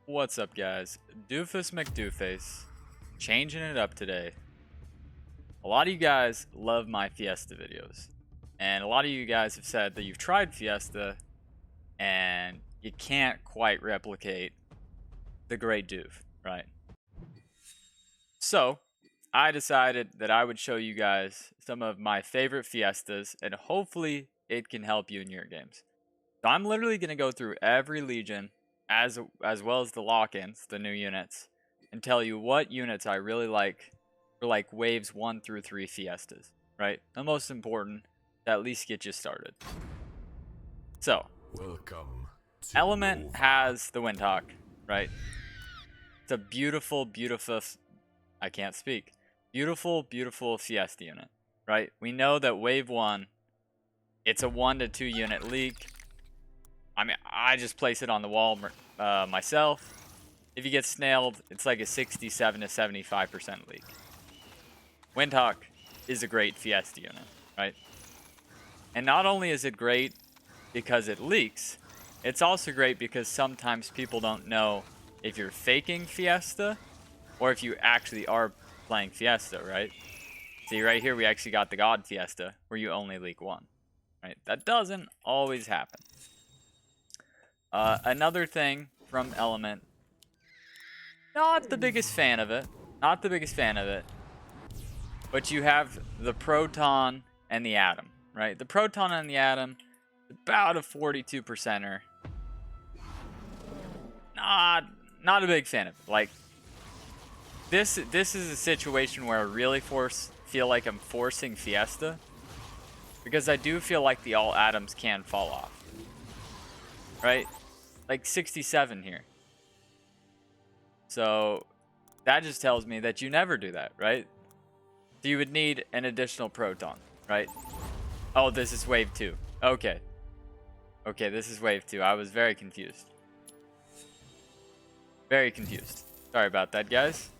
What's up, guys? Doofus Mcdooface, changing it up today. A lot of you guys love my Fiesta videos, and a lot of you guys have said that you've tried Fiesta and you can't quite replicate the great Doof, right? So I decided that I would show you guys some of my favorite Fiestas, and hopefully it can help you in your games. So I'm literally going to go through every Legion as well as the lock-ins, the new units, and tell you what units I really like for like waves 1 through 3 Fiestas, right? The most important to at least get you started. So, welcome to Element Nova. has the Windhawk, right? It's a beautiful, I can't speak. Beautiful Fiesta unit, right? We know that wave 1, it's a 1 to 2 unit leak. I mean, I just place it on the wall myself. If you get snailed, it's like a 67 to 75% leak. Windhawk is a great Fiesta unit, right? And not only is it great because it leaks, it's also great because sometimes people don't know if you're faking Fiesta or if you actually are playing Fiesta, right? See, right here we actually got the God Fiesta where you only leak 1, right? That doesn't always happen. Another thing from Element, not the biggest fan of it, but you have the Proton and the Atom, right? The Proton and the Atom, about a 42%er. Not a big fan of it. Like, this is a situation where I really feel like I'm forcing Fiesta, because I do feel like the all atoms can fall off, right? Like 67 here. So that just tells me that you never do that, right? So you would need an additional Proton, right? Oh, this is wave 2. Okay. Okay, this is wave 2. I was very confused. Very confused. Sorry about that, guys.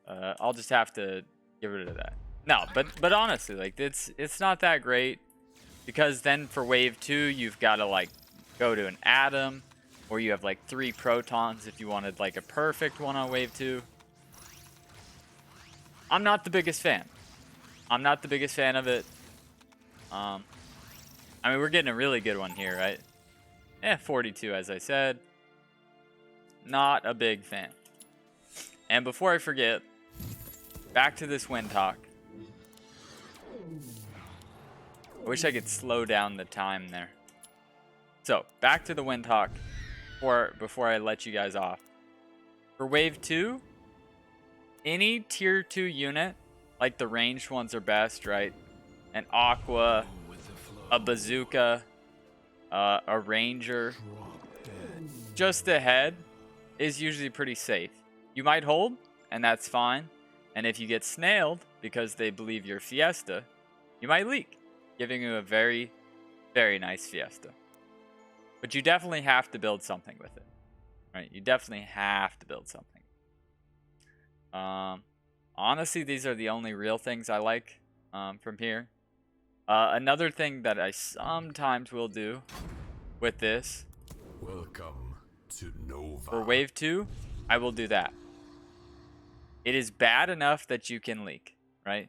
I'll just have to get rid of that. No, but honestly, like, it's not that great, because then for wave 2 you've got to like go to an Atom, or you have like 3 Protons if you wanted like a perfect one on wave 2. I'm not the biggest fan. I'm not the biggest fan of it. I mean, we're getting a really good one here, right? Yeah, 42, as I said. Not a big fan. And before I forget, back to this Windhawk. I wish I could slow down the time there. So, back to the Windhawk before I let you guys off. For wave 2, any tier 2 unit, like the ranged ones are best, right? An Aqua, a Bazooka, a Ranger. Just the head is usually pretty safe. You might hold, and that's fine. And if you get snailed because they believe you're Fiesta, you might leak, giving you a very, very nice Fiesta. But you definitely have to build something with it, right? You definitely have to build something. Honestly, these are the only real things I like from here. Another thing that I sometimes will do with this, Welcome to Nova. for wave 2, I will do that. It is bad enough that you can leak, right?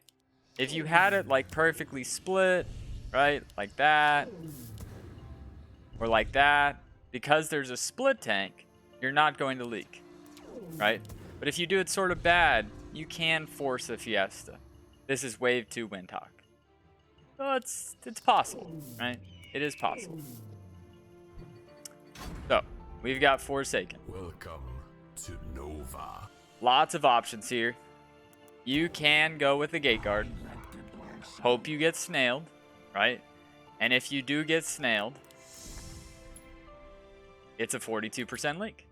If you had it like perfectly split, right, like that, or like that, because there's a split tank, you're not going to leak, right? But if you do it sort of bad, you can force a Fiesta. This is wave 2 Windhawk. So it's possible, right? It is possible. So, we've got Forsaken. Welcome to Nova. Lots of options here. You can go with the Gate Guard. Hope you get snailed, right? And if you do get snailed, it's a 42% leak.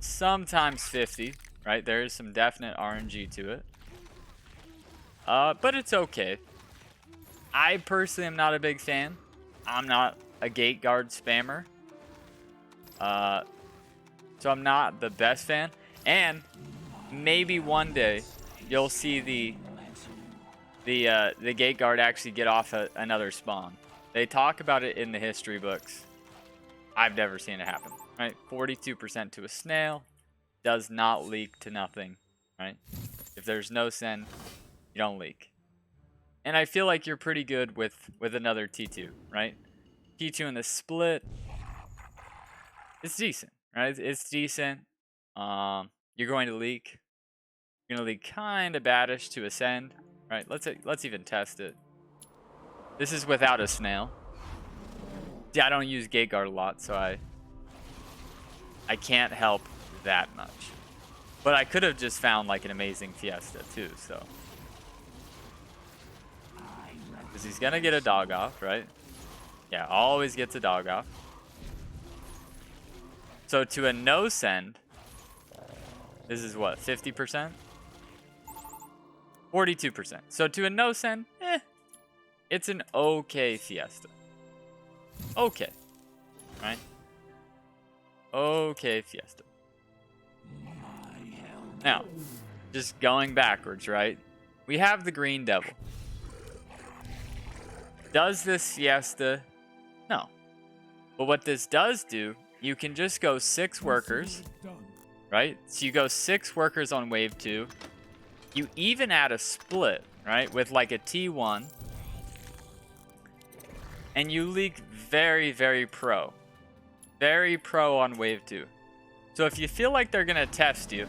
Sometimes 50, right? There is some definite RNG to it. But it's okay. I personally am not a big fan. I'm not a Gate Guard spammer. So I'm not the best fan. And maybe one day you'll see the Gate Guard actually get off another spawn. They talk about it in the history books. I've never seen it happen. right? 42% to a snail. Does not leak to nothing, right? If there's no send, you don't leak. And I feel like you're pretty good with another T2, right? T2 in the split. It's decent, right? It's decent. You're going to leak. You're going to leak kind of baddish to ascend, right? Let's even test it. This is without a snail. Yeah, I don't use gate guard a lot, so I can't help that much. But I could have just found like an amazing Fiesta too, so. Because he's gonna get a dog off, right? Yeah, always gets a dog off. So to a no send, this is what, 50%? 42%. So to a no send, it's an okay Fiesta. Okay, right? Okay Fiesta. Now, just going backwards, right? We have the Green Devil. Does this Fiesta? No. But what this does do, you can just go 6 workers, right? So you go 6 workers on wave 2. You even add a split, right? With like a T1. And you leak very, very pro. Very pro on wave 2. So if you feel like they're going to test you,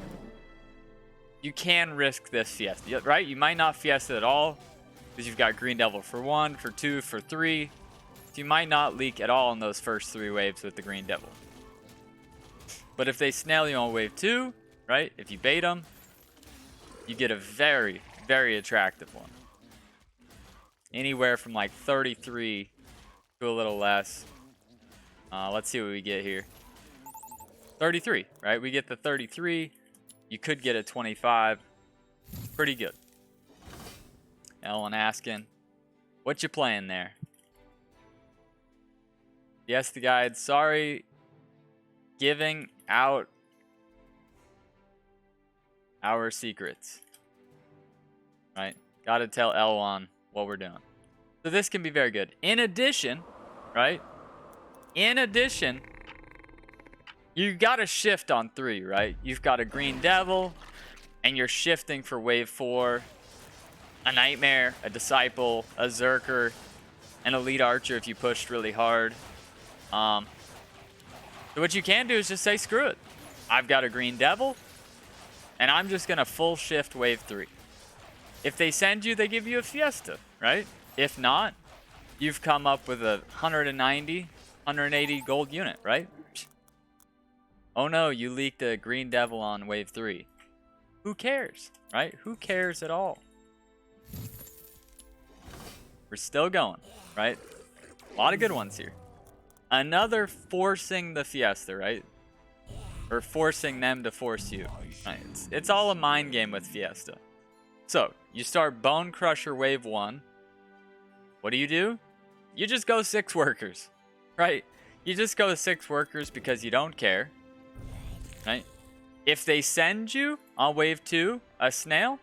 you can risk this Fiesta, right? You might not Fiesta at all because you've got Green Devil for 1, for 2, for 3. So you might not leak at all in those first 3 waves with the Green Devil. But if they snail you on wave 2, right? If you bait them, you get a very, very attractive one. Anywhere from like 33 to a little less. Let's see what we get here. 33, right? We get the 33. You could get a 25. Pretty good. Ellen asking, what you playing there? Yes, the guide. Sorry, giving out our secrets. Right? Gotta tell Elwan what we're doing. So this can be very good. In addition, right? In addition, you gotta shift on 3, right? You've got a Green Devil, and you're shifting for wave 4. A Nightmare, a Disciple, a Zerker, an Elite Archer if you pushed really hard. So what you can do is just say, screw it. I've got a Green Devil, and I'm just gonna full shift wave 3. If they send you, they give you a Fiesta, right? If not, you've come up with a 190, 180 gold unit, right? Oh no, you leaked a Green Devil on wave 3. Who cares, right? Who cares at all? We're still going, right? A lot of good ones here. Another forcing the Fiesta, right? Or forcing them to force you. Right? It's all a mind game with Fiesta. So, you start Bone Crusher wave 1. What do? You just go 6 workers, right? You just go 6 workers because you don't care. Right? If they send you on wave 2 a snail,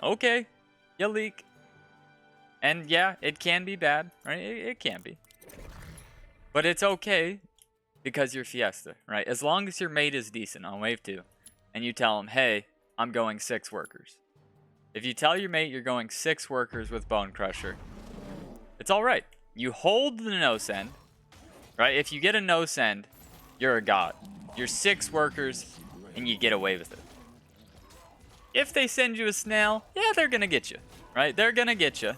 okay, you leak. And yeah, it can be bad, right? It can be. But it's okay because you're Fiesta, right? As long as your mate is decent on wave 2 and you tell him, hey, I'm going 6 workers. If you tell your mate you're going 6 workers with Bone Crusher, it's all right. You hold the no send, right? If you get a no send, you're a god. You're 6 workers, and you get away with it. If they send you a snail, yeah, they're going to get you, right? They're going to get you.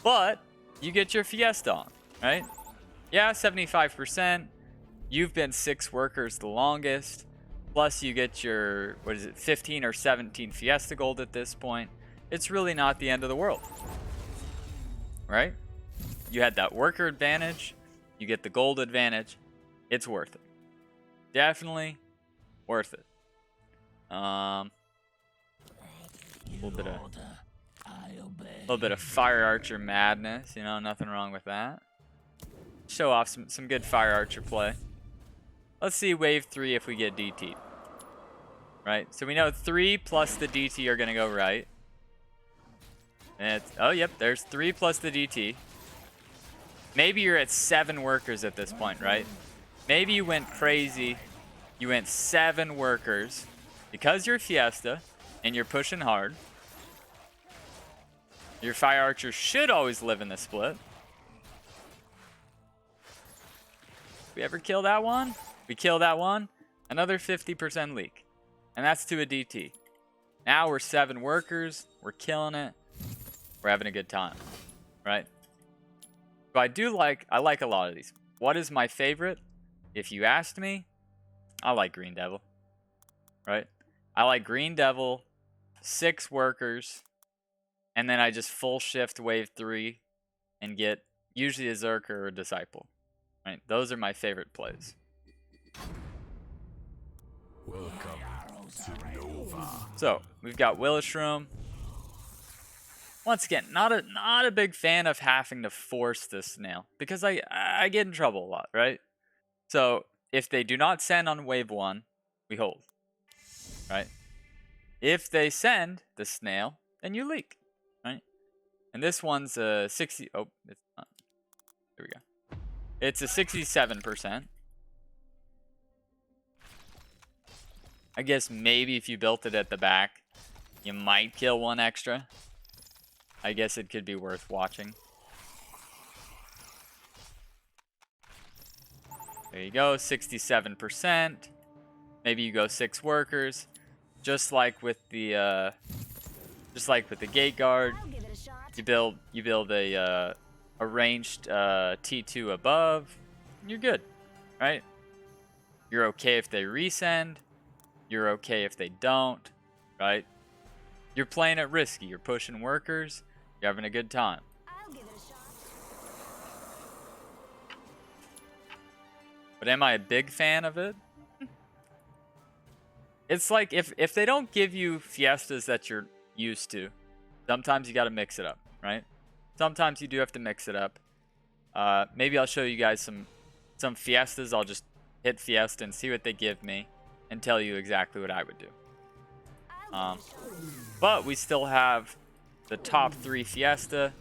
But you get your Fiesta on, right? Yeah, 75%. You've been 6 workers the longest. Plus you get your, 15 or 17 Fiesta gold at this point. It's really not the end of the world, right? You had that worker advantage. You get the gold advantage. It's worth it. Definitely worth it. A little bit of Fire Archer madness, you know, nothing wrong with that. Show off some good Fire Archer play. Let's see wave 3 if we get DT. Right, so we know 3 plus the DT are gonna go right. And it's, oh yep, there's 3 plus the DT. Maybe you're at 7 workers at this point, right? Maybe you went crazy. You went 7 workers because you're Fiesta and you're pushing hard. Your fire archer should always live in the split. We ever kill that one? We kill that one. Another 50% leak. And that's to a DT. Now we're 7 workers. We're killing it. We're having a good time. Right? So I like a lot of these. What is my favorite? If you asked me, I like Green Devil. Right? I like Green Devil, 6 workers, and then I just full shift wave 3 and get usually a Zerker or a Disciple. Right? Those are my favorite plays. Welcome to Nova. So, we've got Willishroom. Once again, not a big fan of having to force this snail because I get in trouble a lot, right? So, if they do not send on wave 1, we hold. Right? If they send the snail, then you leak, right? And this one's a 60. Oh, it's not. There we go. It's a 67%. I guess maybe if you built it at the back, you might kill 1 extra. I guess it could be worth watching. There you go, 67%. Maybe you go 6 workers, just like with the gate guard. You build a ranged T2 above. And you're good, right? You're okay if they resend. You're okay if they don't, right? You're playing it risky. You're pushing workers. You're having a good time. But am I a big fan of it? It's like if they don't give you Fiestas that you're used to, sometimes you got to mix it up, right? Sometimes you do have to mix it up. Maybe I'll show you guys some Fiestas. I'll just hit Fiesta and see what they give me and tell you exactly what I would do. But we still have the top 3 Fiesta,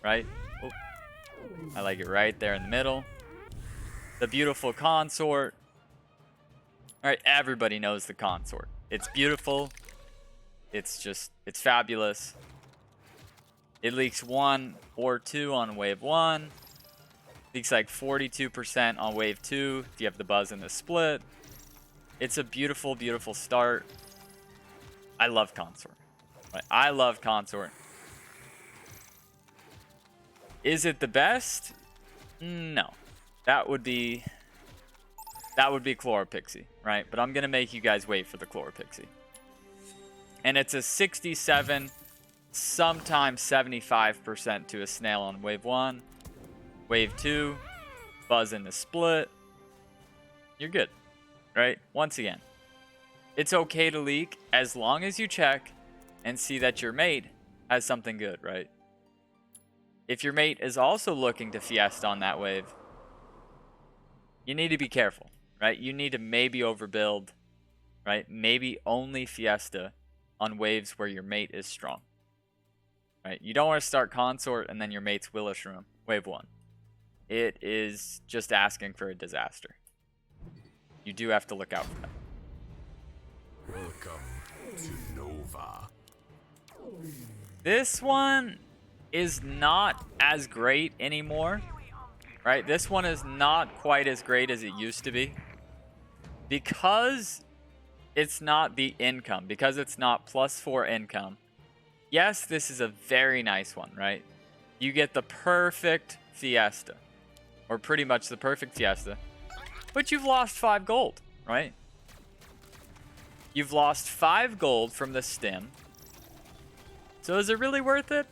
right? Oh, I like it right there in the middle. The beautiful Consort. All right, everybody knows the Consort. It's beautiful. It's fabulous. It leaks 1 or 2 on wave 1. Leaks like 42% on wave 2 if you have the buzz in the split. It's a beautiful, beautiful start. I love Consort. Right? I love Consort. Is it the best? No. That would be chloropixy, right? But I'm gonna make you guys wait for the chloropixy. And it's a 67, sometimes 75% to a snail on wave 1. Wave 2, buzz in the split. You're good, right? Once again, it's okay to leak as long as you check and see that your mate has something good, right? If your mate is also looking to Fiesta on that wave, you need to be careful, right? You need to maybe overbuild, right? Maybe only Fiesta on waves where your mate is strong, right? You don't want to start Consort and then your mate's Willishroom, wave 1. It is just asking for a disaster. You do have to look out for that. Welcome to Nova. This one is not as great anymore, right? This one is not quite as great as it used to be because it's not the income, because it's not +4 income. Yes, this is a very nice one, right? You get the perfect Fiesta, or pretty much the perfect Fiesta, but you've lost 5 gold, right? You've lost 5 gold from the stim. So is it really worth it?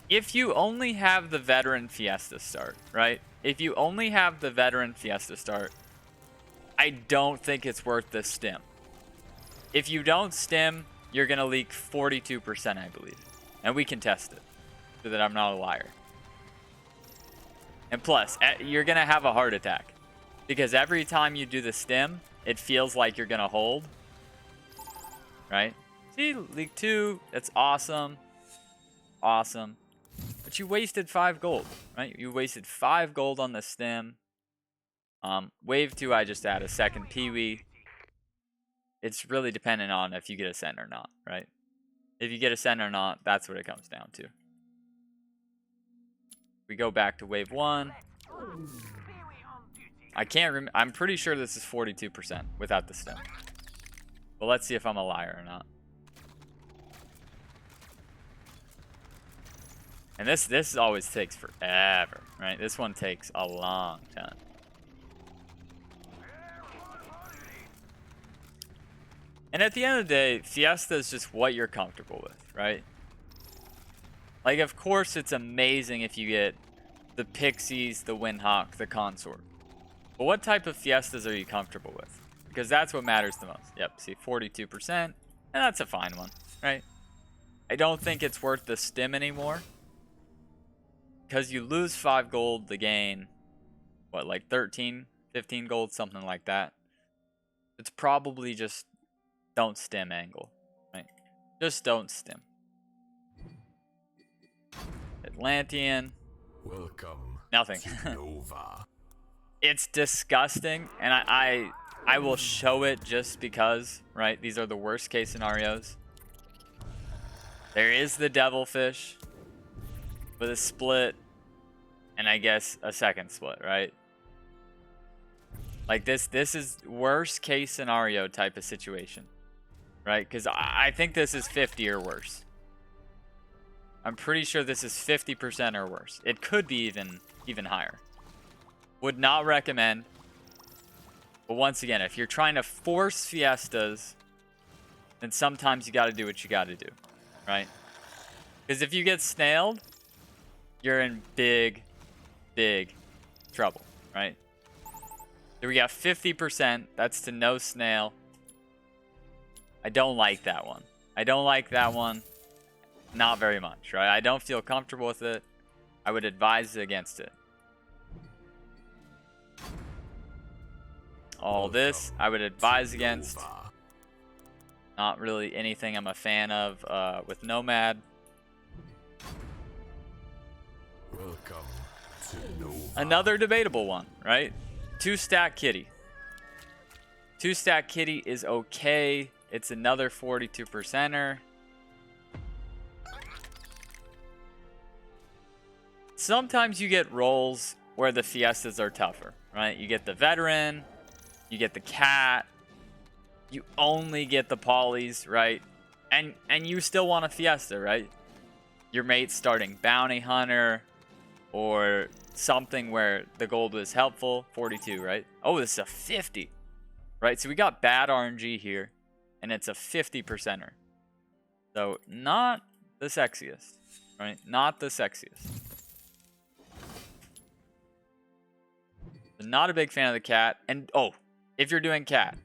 If you only have the veteran Fiesta start, right? If you only have the veteran Fiesta start, I don't think it's worth the stim. If you don't stim, you're going to leak 42%, I believe. And we can test it so that I'm not a liar. And plus, you're going to have a heart attack. Because every time you do the stim, it feels like you're going to hold. Right? See, leak 2. That's awesome. Awesome. But you wasted 5 gold, right? You wasted 5 gold on the stem. Wave 2, I just add a second Peewee. It's really dependent on if you get a scent or not, right? If you get a scent or not, that's what it comes down to. We go back to wave 1. I can't remember. I'm pretty sure this is 42% without the stem. But let's see if I'm a liar or not. And this always takes forever, right? This one takes a long time. And at the end of the day, Fiesta is just what you're comfortable with, right? Like, of course, it's amazing if you get the Pixies, the Windhawk, the Consort. But what type of Fiestas are you comfortable with? Because that's what matters the most. Yep, see, 42%. And that's a fine one, right? I don't think it's worth the stim anymore. Because you lose 5 gold to gain, what, like 13, 15 gold, something like that. It's probably just don't stim angle, right? Just don't stim. Atlantean. Welcome. Nothing. To Nova. It's disgusting, and I will show it just because, right? These are the worst case scenarios. There is the devilfish with a split, and I guess a second split, right? Like this is worst case scenario type of situation, right? Because I think this is 50 or worse. I'm pretty sure this is 50% or worse. It could be even higher. Would not recommend. But once again, if you're trying to force Fiestas, then sometimes you got to do what you got to do, right? Because if you get snailed, you're in big trouble, right? So we got 50%. That's to no snail. I don't like that one. I don't like that one. Not very much, right? I don't feel comfortable with it. I would advise against it. All this, I would advise against. Not really anything I'm a fan of with Nomad. Welcome to Nova. Another debatable one, right? 2-stack kitty. 2-stack kitty is okay. It's another 42%er. Sometimes you get rolls where the Fiestas are tougher, right? You get the veteran, you get the cat, you only get the polys, right? And you still want a Fiesta, right? Your mate's starting bounty hunter or something where the gold was helpful. 42, right? Oh, this is a 50, right? So we got bad RNG here, and it's a 50%er. So not the sexiest, right? Not the sexiest. Not a big fan of the cat. And oh, if you're doing cat,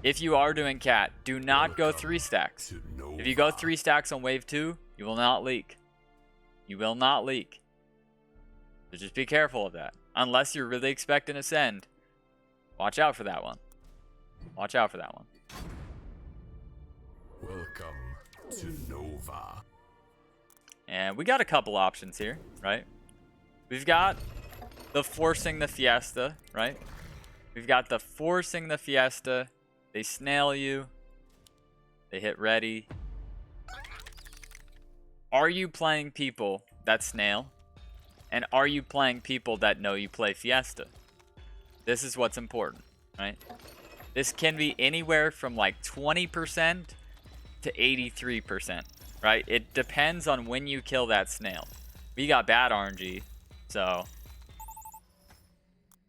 if you are doing cat, do not go 3 stacks. If you go 3 stacks on wave 2, you will not leak. You will not leak. So just be careful of that. Unless you're really expecting a send. Watch out for that one. Watch out for that one. Welcome to Nova. And we got a couple options here, right? We've got the forcing the Fiesta, right? We've got the forcing the Fiesta. They snail you. They hit ready. Are you playing people that snail? And are you playing people that know you play Fiesta? This is what's important, right? This can be anywhere from like 20% to 83%, right? It depends on when you kill that snail. We got bad RNG, so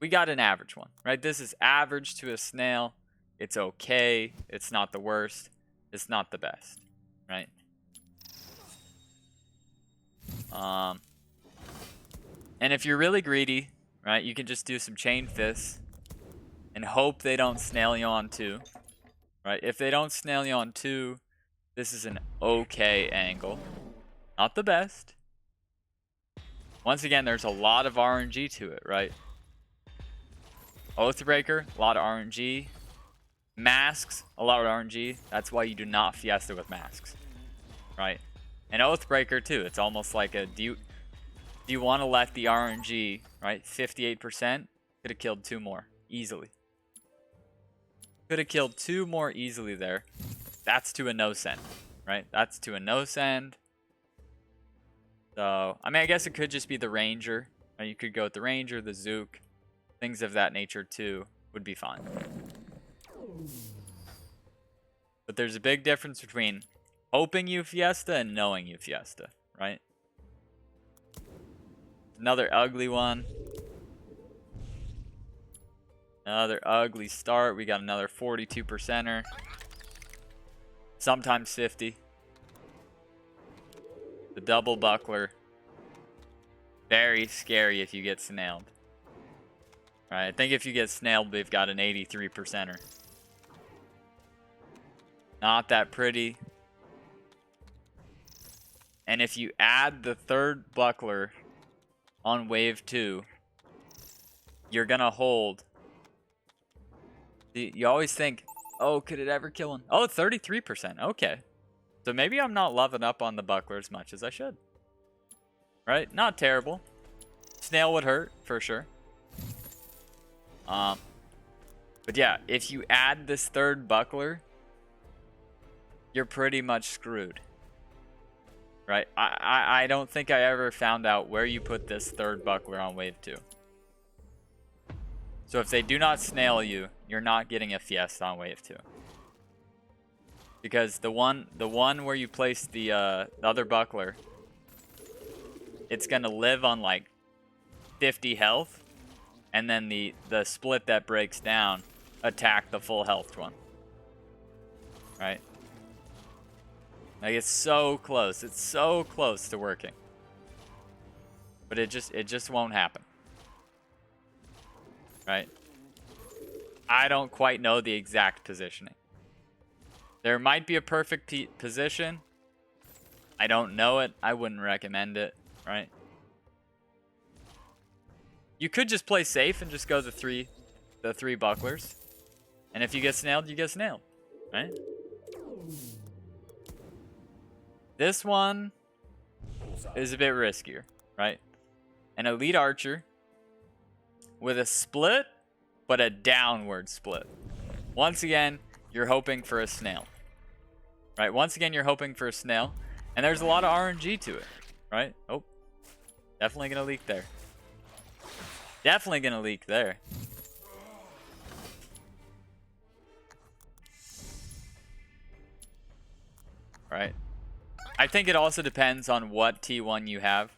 we got an average one, right? This is average to a snail. It's okay. It's not the worst. It's not the best, right? And if you're really greedy, right, you can just do some chain fists and hope they don't snail you on 2, right? If they don't snail you on 2, this is an okay angle. Not the best. Once again, there's a lot of RNG to it, right? Oathbreaker, a lot of RNG. Masks, a lot of RNG. That's why you do not Fiesta with masks, right? And Oathbreaker too. It's almost like a do you want to let the RNG, right? 58% could have killed 2 more easily. Could have killed 2 more easily there. That's to a no send, right? That's to a no send. So, I mean, I guess it could just be the Ranger. Right? You could go with the Ranger, the Zook, things of that nature too would be fine. But there's a big difference between hoping you Fiesta and knowing you Fiesta, right? Another ugly one. Another ugly start. We got another 42%er. Sometimes 50. The double buckler. Very scary if you get snailed. Alright, I think if you get snailed, we've got an 83%er. Not that pretty. And if you add the 3rd buckler on wave 2, you're gonna hold. You always think, oh, could it ever kill him? Oh, 33%. Okay. So maybe I'm not loving up on the buckler as much as I should. Right? Not terrible. Snail would hurt, for sure. But yeah, if you add this 3rd buckler, you're pretty much screwed. Right? I don't think I ever found out where you put this 3rd buckler on wave 2. So if they do not snail you, you're not getting a Fiesta on wave 2. Because the one where you place the other buckler, it's gonna live on like 50 health, and then the split that breaks down attack the full health one. Right? Like it's so close. It's so close to working. But it just won't happen. Right? I don't quite know the exact positioning. There might be a perfect position. I don't know it. I wouldn't recommend it, right? You could just play safe and just go the three bucklers. And if you get snailed, you get snailed, right? This one is a bit riskier, right? An elite archer with a split, but a downward split. Once again, you're hoping for a snail. Right? Once again, you're hoping for a snail. And there's a lot of RNG to it. Right? Oh. Definitely going to leak there. Definitely going to leak there. Right? I think it also depends on what T1 you have.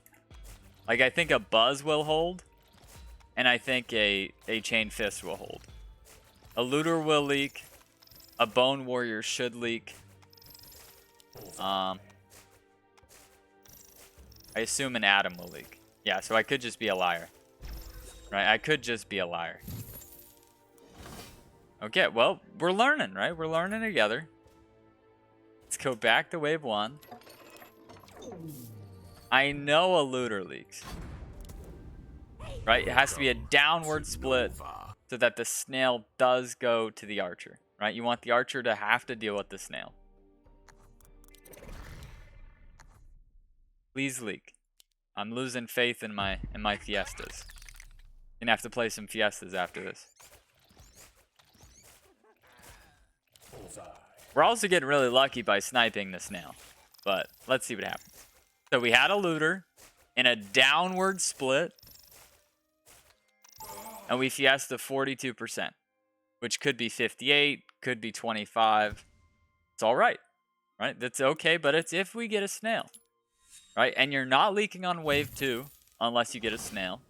Like, I think a Buzz will hold. And I think a Chain Fist will hold. A Looter will leak. A Bone Warrior should leak. I assume an Atom will leak. Yeah, so I could just be a liar. Right, I could just be a liar. Okay, well, we're learning, right? We're learning together. Let's go back to wave 1. I know a Looter leaks. Right, it has to be a downward split so that the snail does go to the archer. Right, you want the archer to have to deal with the snail. Please leak. I'm losing faith in my Fiestas. Gonna have to play some Fiestas after this. We're also getting really lucky by sniping the snail. But let's see what happens. So we had a Looter in a downward split. And we Fiesta 42%. Which could be 58, could be 25. It's alright. Right? That's okay, but it's if we get a snail. Right? And you're not leaking on wave 2 unless you get a snail.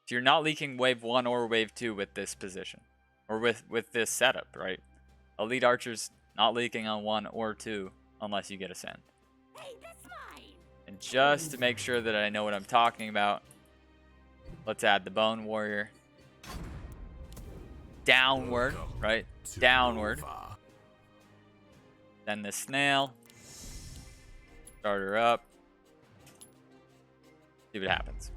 So you're not leaking wave 1 or wave 2 with this position. Or with this setup, right? Elite Archer's not leaking on 1 or 2 unless you get a send. Hey, that's mine. And just to make sure that I know what I'm talking about, let's add the Bone Warrior. Downward, right? Downward. Then the snail. Start her up. See what happens.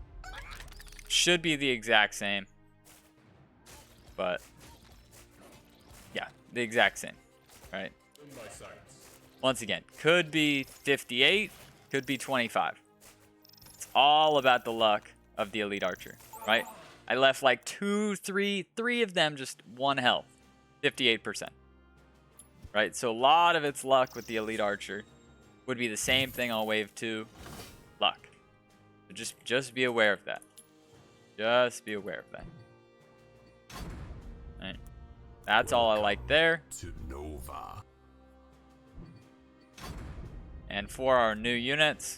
Should be the exact same. But yeah, the exact same. Right? Once again, could be 58, could be 25. It's all about the luck of the elite archer, right? I left like three of them just 1 health, 58%. Right, so a lot of it's luck with the elite archer. Would be the same thing on wave 2, luck. So just be aware of that. Just be aware of that. All right, that's all I like there. To Nova. And for our new units,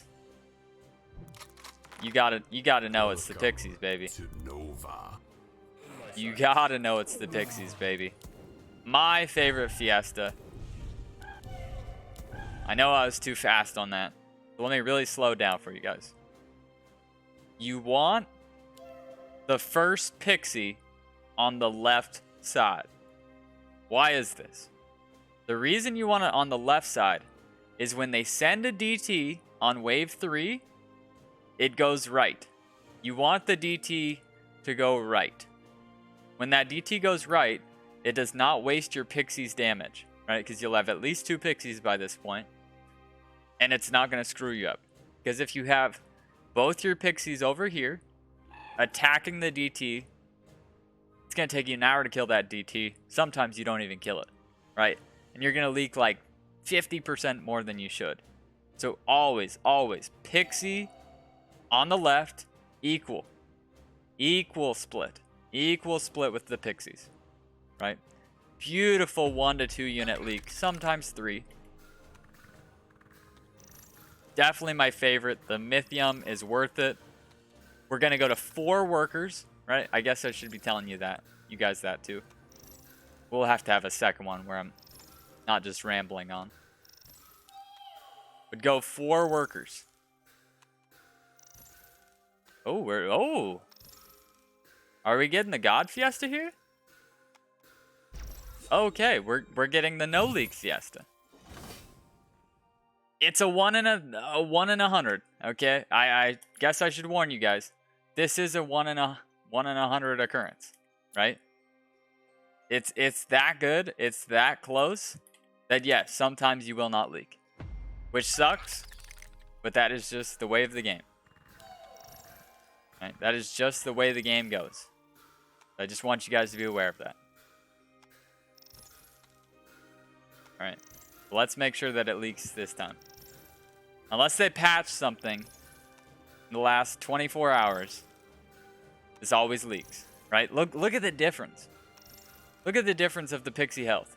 you gotta know it's the Pixies, baby. To Nova. You gotta know it's the Pixies, baby. My favorite Fiesta. I know I was too fast on that. So let me really slow down for you guys. You want the first Pixie on the left side. Why is this? The reason you want it on the left side is when they send a DT on wave 3, it goes right. You want the DT to go right. When that DT goes right, it does not waste your Pixie's damage, right? Because you'll have at least 2 Pixies by this point, and it's not going to screw you up. Because if you have both your Pixies over here attacking the DT, it's going to take you an hour to kill that DT. Sometimes you don't even kill it, right? And you're going to leak like 50% more than you should. So always, always, Pixie on the left, equal split. Equal split with the Pixies, right? Beautiful 1 to 2 unit leak, sometimes 3. Definitely my favorite. The Mythium is worth it. We're going to go to 4 workers, right? I guess I should be telling you that. You guys that too. We'll have to have a second one where I'm not just rambling on. Would go 4 workers. Oh, are we getting the God Fiesta here? Okay, we're getting the no leak Fiesta. It's a 1 in 100. Okay, I guess I should warn you guys. This is a 1 in 100 occurrence, right? It's that good. It's that close that yes, sometimes you will not leak, which sucks, but that is just the way of the game. Right? That is just the way the game goes. I just want you guys to be aware of that. All right, let's make sure that it leaks this time. Unless they patch something in the last 24 hours, this always leaks, right? Look at the difference. Look at the difference of the Pixie health,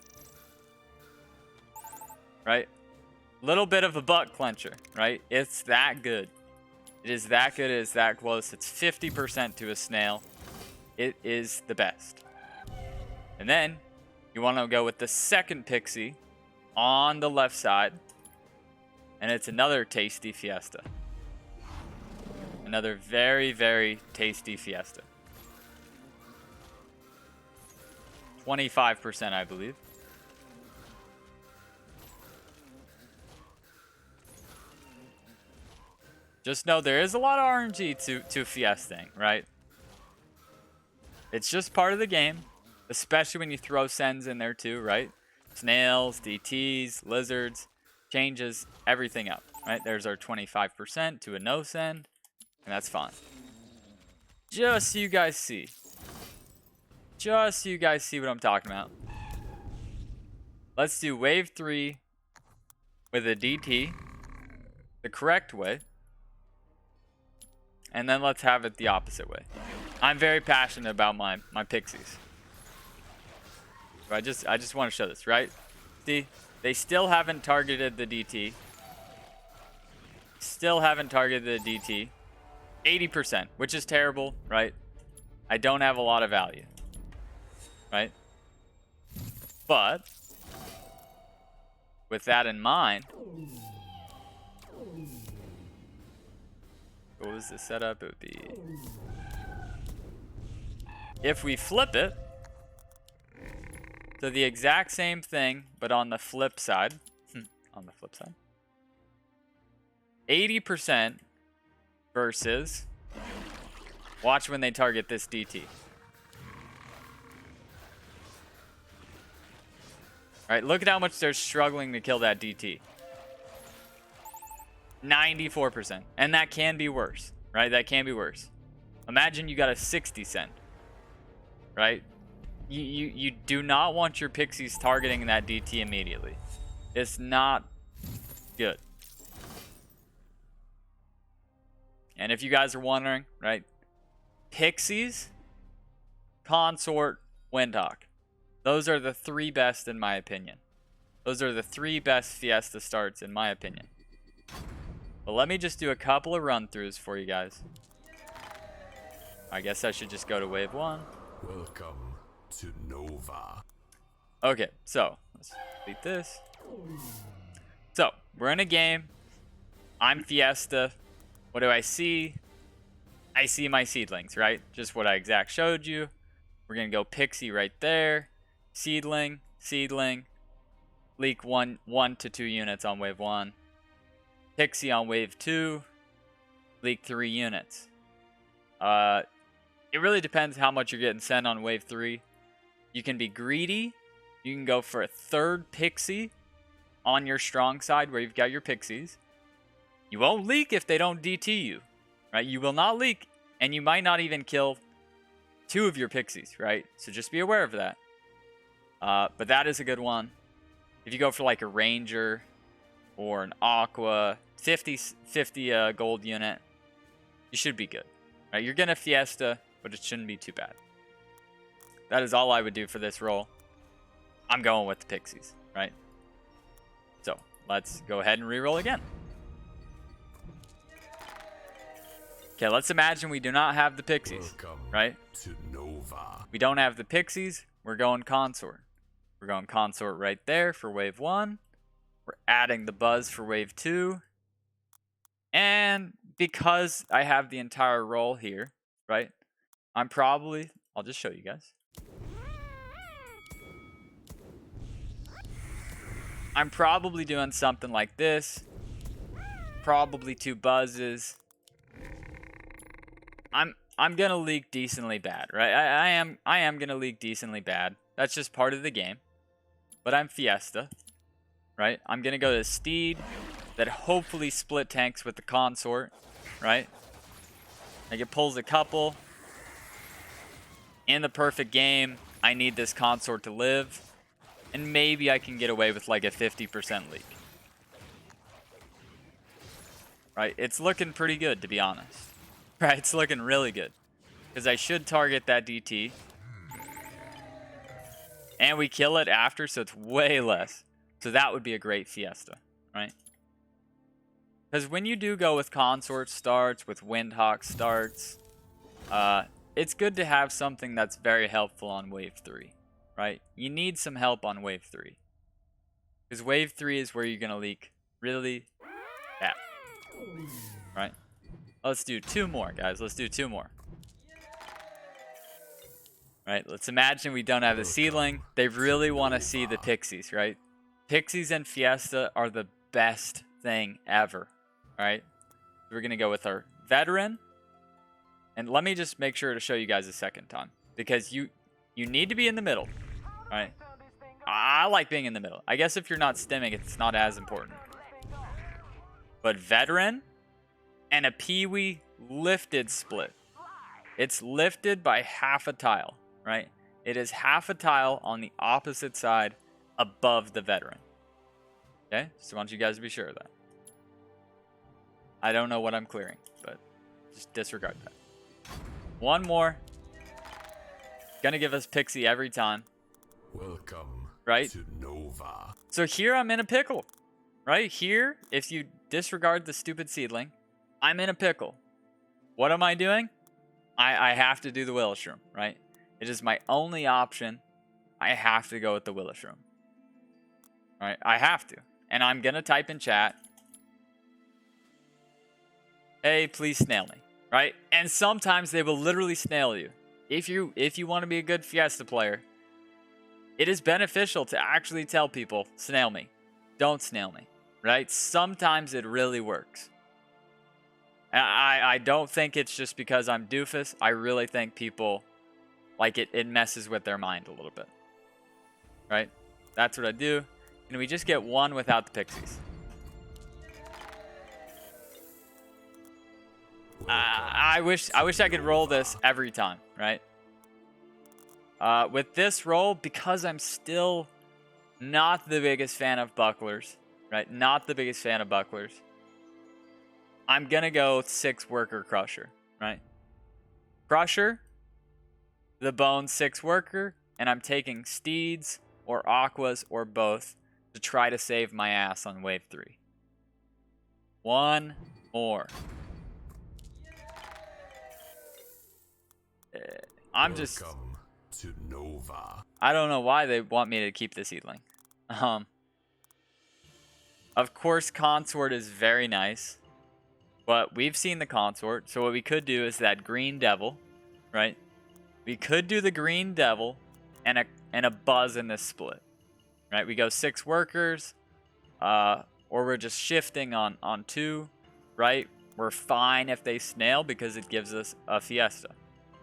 right? Little bit of a butt clencher, right? It's that good. It is that good. It is that close. It's 50% to a snail. It is the best. And then you want to go with the second Pixie on the left side. And it's another tasty Fiesta. Another very, very tasty Fiesta. 25%, I believe. Just know there is a lot of RNG to Fiesting, right? It's just part of the game, especially when you throw sends in there too, right? Snails, DTs, lizards, changes everything up, right? There's our 25% to a no send, and that's fine. Just so you guys see. Just so you guys see what I'm talking about. Let's do wave 3 with a DT the correct way. And then let's have it the opposite way. I'm very passionate about my Pixies. So I just want to show this, right? See, they still haven't targeted the DT. Still haven't targeted the DT. 80%, which is terrible, right? I don't have a lot of value, right? But with that in mind, what was the setup? It would be, if we flip it to the exact same thing, but on the flip side, 80% versus, watch when they target this DT. All right, look at how much they're struggling to kill that DT. 94%. And that can be worse, right? That can be worse. Imagine you got a 60 cent, right? You do not want your Pixies targeting that DT immediately. It's not good. And if you guys are wondering, right? Pixies, Consort, Windhawk. Those are the 3 best in my opinion. Those are the 3 best Fiesta starts in my opinion. But let me just do a couple of run-throughs for you guys. I guess I should just go to wave 1. Welcome to Nova. Okay, so let's delete this. So we're in a game. I'm Fiesta. What do I see? I see my seedlings, right? Just what I exact showed you. We're gonna go Pixie right there. Seedling, seedling. Leak 1 to 2 units on wave 1. Pixie on wave 2. Leak 3 units. It really depends how much you're getting sent on wave 3. You can be greedy. You can go for a 3rd Pixie on your strong side where you've got your Pixies. You won't leak if they don't DT you, right? You will not leak, and you might not even kill 2 of your Pixies, right? So just be aware of that. But that is a good one. If you go for like a Ranger or an Aqua, 50 gold unit, you should be good, right? You're gonna Fiesta, but it shouldn't be too bad. That is all I would do for this roll. I'm going with the Pixies, right? So let's go ahead and reroll again. Okay, let's imagine we do not have the Pixies, right? To Nova. We don't have the Pixies. We're going Consort. We're going Consort right there for wave 1. We're adding the Buzz for wave 2. And because I have the entire roll here, right? I'll just show you guys. I'm probably doing something like this. Probably 2 Buzzes. I'm gonna leak decently bad, right? I am gonna leak decently bad. That's just part of the game. But I'm Fiesta, right? I'm gonna go to Steed that hopefully split tanks with the Consort, right? Like it pulls a couple. In the perfect game, I need this Consort to live. And maybe I can get away with like a 50% leak. Right? It's looking pretty good, to be honest. Right? It's looking really good. Because I should target that DT. And we kill it after, so it's way less. So that would be a great Fiesta, right? Because when you do go with Consort starts, with Windhawk starts, it's good to have something that's very helpful on wave 3, right? You need some help on wave 3. Because wave 3 is where you're going to leak really bad, right? Let's do 2 more, guys. Let's do 2 more. Right, let's imagine we don't have the seedling. They really want to see the Pixies, right? Pixies and Fiesta are the best thing ever, right? We're going to go with our veteran. And let me just make sure to show you guys a second time. Because you need to be in the middle, right? I like being in the middle. I guess if you're not stimming, it's not as important. But veteran and a Peewee lifted split. It's lifted by half a tile. Right? It is half a tile on the opposite side above the veteran. Okay? So I want you guys to be sure of that. I don't know what I'm clearing, but just disregard that. 1 more. Gonna give us Pixie every time. Welcome right? to Nova. So here I'm in a pickle. Right? Here, if you disregard the stupid seedling, I'm in a pickle. What am I doing? I have to do the Willowshroom, right? It is my only option. I have to go with the Willowshroom. Right? I have to. And I'm going to type in chat, hey, please snail me. Right? And sometimes they will literally snail you. If you want to be a good Fiesta player, it is beneficial to actually tell people, snail me. Don't snail me. Right? Sometimes it really works. I don't think it's just because I'm Doofus. I really think people, like, it messes with their mind a little bit. Right? That's what I do. And we just get 1 without the Pixies. I wish I could roll this every time, right? With this roll, because I'm still not the biggest fan of bucklers, right? Not the biggest fan of bucklers. I'm gonna go 6 worker crusher, right? Crusher, the bone 6 worker, and I'm taking steeds or aquas or both to try to save my ass on wave 3. One more. I'm just... Welcome to Nova. I don't know why they want me to keep the seedling. Of course, Consort is very nice, but we've seen the Consort, so what we could do is that Green Devil, right? We could do the Green Devil and a Buzz in this split, right? We go 6 workers, or we're just shifting on 2, right? We're fine if they snail because it gives us a Fiesta,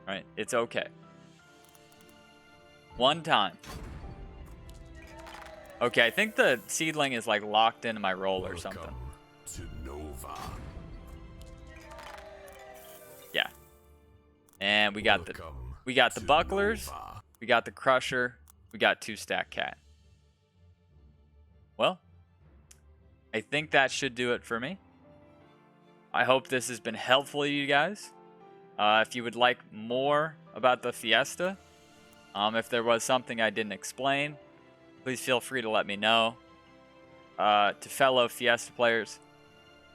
right? It's okay. One time. Okay, I think the seedling is like locked into my roll or something. Welcome to Nova. Yeah. And we got the bucklers, Nova. we got the crusher, we got 2-stack cat. Well, I think that should do it for me. I hope this has been helpful to you guys. If you would like more about the Fiesta, if there was something I didn't explain, please feel free to let me know. To fellow Fiesta players,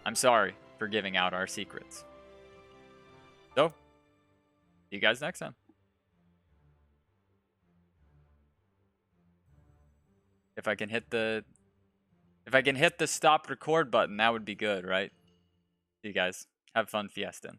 I'm sorry for giving out our secrets. So, see you guys next time. If I can hit the stop record button, that would be good, right? See you guys. Have fun fiesting.